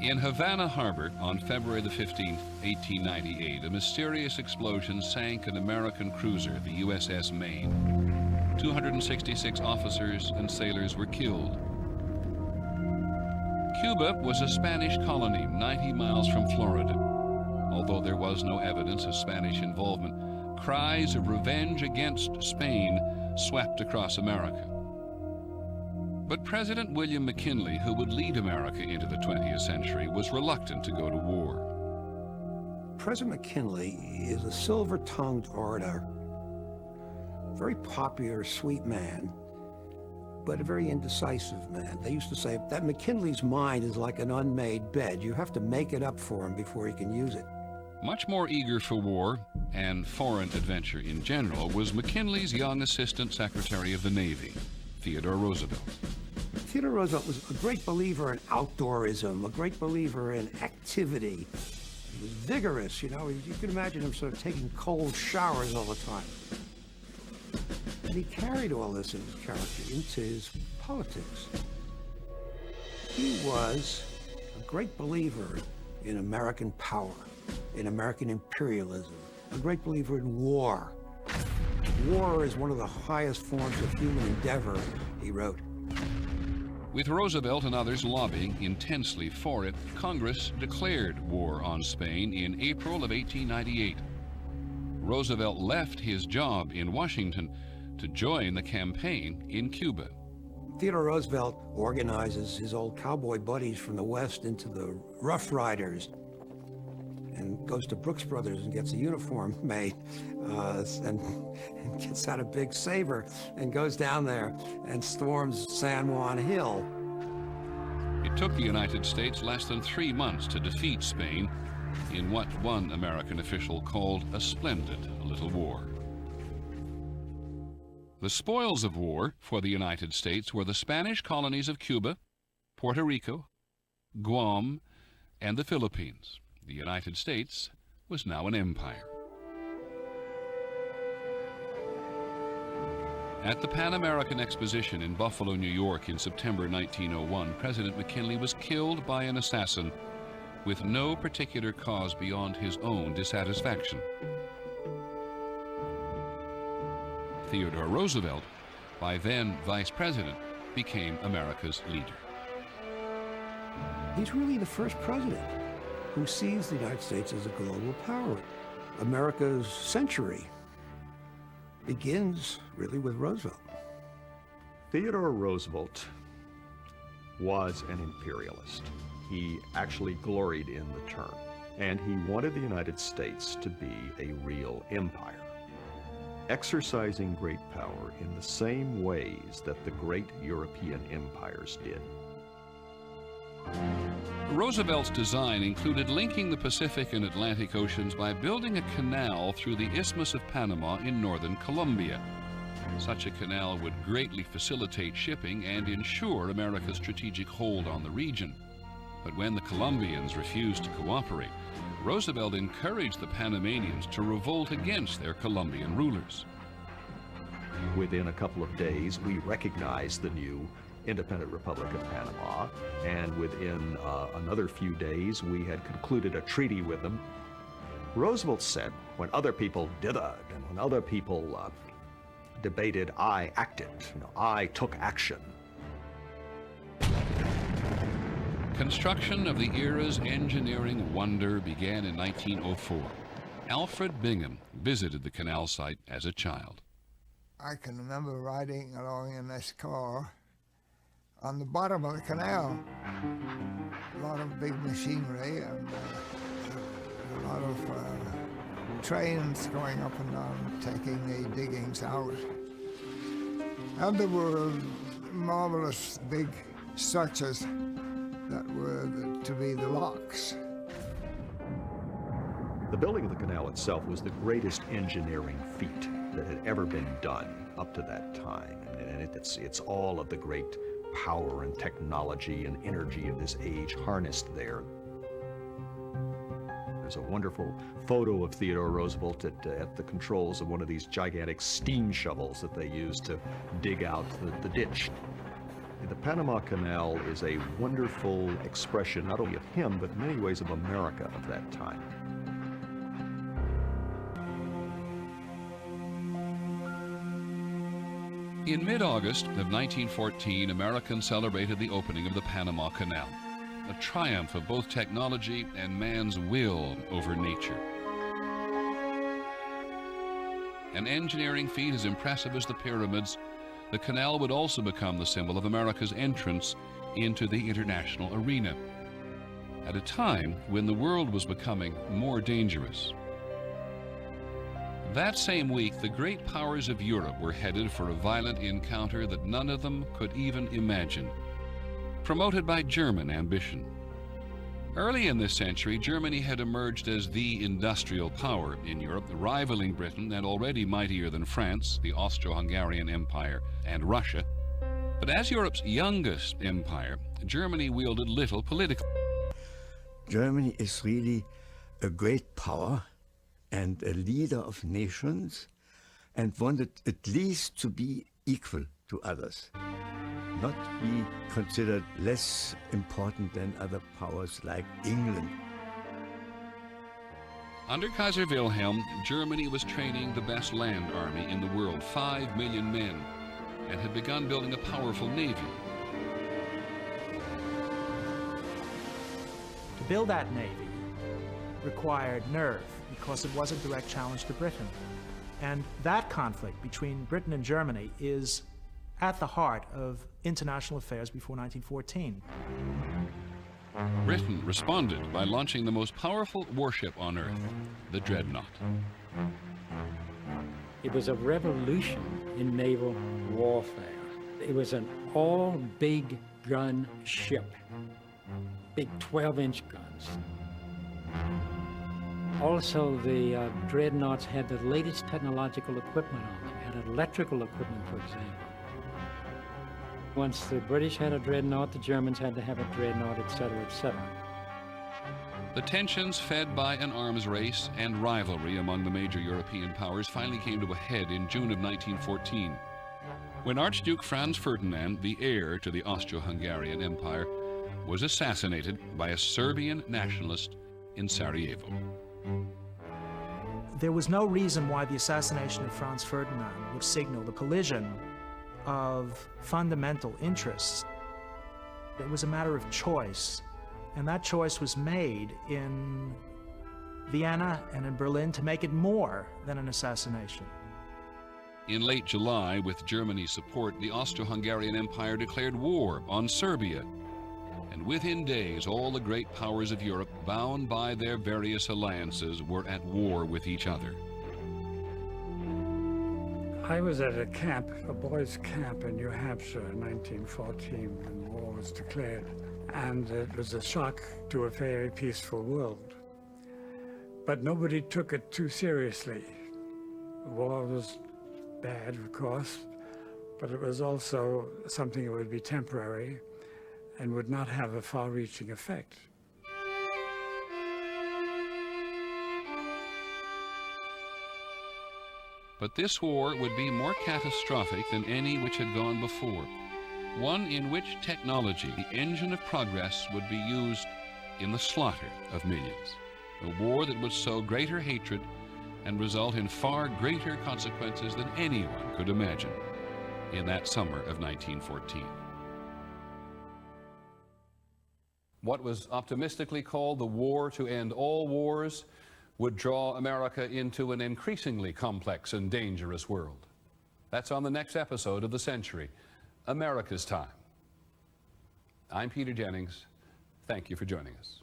In Havana Harbor on February the 15th, 1898, a mysterious explosion sank an American cruiser, the USS Maine. 266 officers and sailors were killed. Cuba was a Spanish colony 90 miles from Florida. Although there was no evidence of Spanish involvement, cries of revenge against Spain swept across America. But President William McKinley, who would lead America into the 20th century, was reluctant to go to war. President McKinley is a silver-tongued orator, very popular, sweet man, but a very indecisive man. They used to say that McKinley's mind is like an unmade bed. You have to make it up for him before he can use it. Much more eager for war and foreign adventure in general was McKinley's young Assistant Secretary of the Navy, Theodore Roosevelt. Theodore Roosevelt was a great believer in outdoorism, a great believer in activity. He was vigorous, you know. You can imagine him sort of taking cold showers all the time. And he carried all this in his character into his politics. He was a great believer in American power, in American imperialism, a great believer in war. War is one of the highest forms of human endeavor, he wrote. With Roosevelt and others lobbying intensely for it, Congress declared war on Spain in April of 1898. Roosevelt left his job in Washington to join the campaign in Cuba. Theodore Roosevelt organizes his old cowboy buddies from the West into the Rough Riders and goes to Brooks Brothers and gets a uniform made and gets out a big saber and goes down there and storms San Juan Hill. It took the United States less than 3 months to defeat Spain in what one American official called a splendid little war. The spoils of war for the United States were the Spanish colonies of Cuba, Puerto Rico, Guam, and the Philippines. The United States was now an empire. At the Pan American Exposition in Buffalo, New York in September 1901, President McKinley was killed by an assassin with no particular cause beyond his own dissatisfaction. Theodore Roosevelt, by then vice president, became America's leader. He's really the first president who sees the United States as a global power. America's century begins really with Roosevelt. Theodore Roosevelt was an imperialist. He actually gloried in the term, and he wanted the United States to be a real empire, exercising great power in the same ways that the great European empires did. Roosevelt's design included linking the Pacific and Atlantic Oceans by building a canal through the Isthmus of Panama in northern Colombia. Such a canal would greatly facilitate shipping and ensure America's strategic hold on the region. But when the Colombians refused to cooperate, Roosevelt encouraged the Panamanians to revolt against their Colombian rulers. Within a couple of days, we recognized the new independent Republic of Panama, and within another few days, we had concluded a treaty with them. Roosevelt said, when other people dithered and when other people debated, I acted. I took action. Construction of the era's engineering wonder began in 1904. Alfred Bingham visited the canal site as a child. I can remember riding along in this car on the bottom of the canal. A lot of big machinery and a lot of trains going up and down, taking the diggings out. And there were marvelous big structures that were to be the locks. The building of the canal itself was the greatest engineering feat that had ever been done up to that time. And it's all of the great power and technology and energy of this age harnessed there. There's a wonderful photo of Theodore Roosevelt at the controls of one of these gigantic steam shovels that they used to dig out the ditch. The Panama Canal is a wonderful expression not only of him, but in many ways of America of that time. In mid-August of 1914, Americans celebrated the opening of the Panama Canal, a triumph of both technology and man's will over nature. An engineering feat as impressive as the pyramids, the canal would also become the symbol of America's entrance into the international arena, at a time when the world was becoming more dangerous. That same week, the great powers of Europe were headed for a violent encounter that none of them could even imagine, promoted by German ambition. Early in this century, Germany had emerged as the industrial power in Europe, rivaling Britain and already mightier than France, the Austro-Hungarian Empire, and Russia. But as Europe's youngest empire, Germany wielded little political. Germany is really a great power and a leader of nations, and wanted at least to be equal to others, not be considered less important than other powers like England. Under Kaiser Wilhelm, Germany was training the best land army in the world, 5 million men, and had begun building a powerful navy. To build that navy required nerve, because it was a direct challenge to Britain. And that conflict between Britain and Germany is at the heart of international affairs before 1914. Britain responded by launching the most powerful warship on Earth, the Dreadnought. It was a revolution in naval warfare. It was an all-big gun ship, big 12-inch guns. Also, the Dreadnoughts had the latest technological equipment on them, had electrical equipment, for example. Once the British had a Dreadnought, the Germans had to have a Dreadnought, etc., etc. The tensions fed by an arms race and rivalry among the major European powers finally came to a head in June of 1914, when Archduke Franz Ferdinand, the heir to the Austro-Hungarian Empire, was assassinated by a Serbian nationalist in Sarajevo. There was no reason why the assassination of Franz Ferdinand would signal the collision of fundamental interests. It was a matter of choice, and that choice was made in Vienna and in Berlin to make it more than an assassination. In late July, with Germany's support, the Austro-Hungarian Empire declared war on Serbia. And within days, all the great powers of Europe, bound by their various alliances, were at war with each other. I was at a camp, a boys' camp in New Hampshire in 1914 when war was declared. And it was a shock to a very peaceful world. But nobody took it too seriously. The war was bad, of course, but it was also something that would be temporary and would not have a far-reaching effect. But this war would be more catastrophic than any which had gone before, one in which technology, the engine of progress, would be used in the slaughter of millions. A war that would sow greater hatred and result in far greater consequences than anyone could imagine in that summer of 1914. What was optimistically called the war to end all wars would draw America into an increasingly complex and dangerous world. That's on the next episode of The Century, America's Time. I'm Peter Jennings. Thank you for joining us.